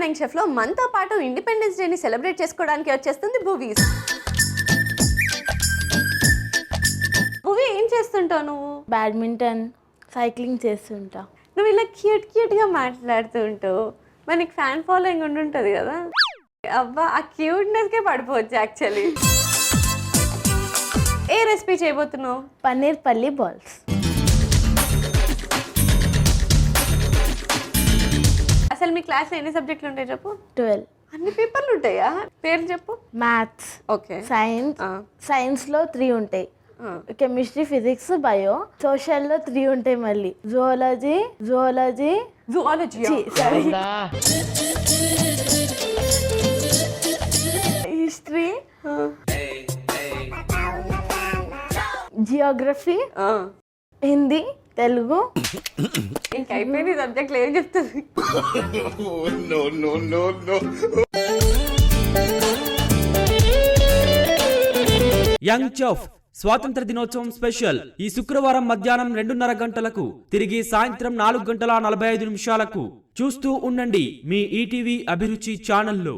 Morning chef లో మనతో పాటు ఇండిపెండెన్స్ డే ని సెలబ్రేట్ చేసుకోవడానికి వచ్చేస్తుంది భువీస్. భువి ఏం చేస్తుంటావు నువ్వు? బ్యాడ్మింటన్, సైక్లింగ్ చేస్తుంటా. నువ్వు ఇలా క్యూట్ గా మాట్లాడుతూ ఉంటావు, మనకి ఫ్యాన్ ఫాలోయింగ్ ఉండుంటది కదా. అబ్బా, ఆ క్యూట్నెస్ కే పడిపోవచ్చు యాక్చువల్లీ. ఏ రెసిపీ చేయబోతున్నావు? పన్నీర్ పల్లి బాల్స్. అసలు మీ క్లాస్లో ఎన్ని సబ్జెక్టులు ఉంటాయి చెప్పు? 12. అన్ని పేపర్లు ఉంటాయా? పేర్లు చెప్పు. మ్యాథ్స్, ఓకే, సైన్స్లో 3 ఉంటాయి. Chemistry, physics, bio. సోషల్లో 3 ఉంటాయి. మళ్ళీ zoology history, Geography, Hindi, Telugu. ఇంక అయిపోయింది సబ్జెక్టులు. ఏం చెప్తుంది? యంగ్ చెఫ్ స్వాతంత్ర దినోత్సవం స్పెషల్ ఈ శుక్రవారం మధ్యాహ్నం 2:30 గంటలకు, తిరిగి సాయంత్రం 4:45 చూస్తూ ఉండండి మీ ఈటీవీ అభిరుచి ఛానల్లో.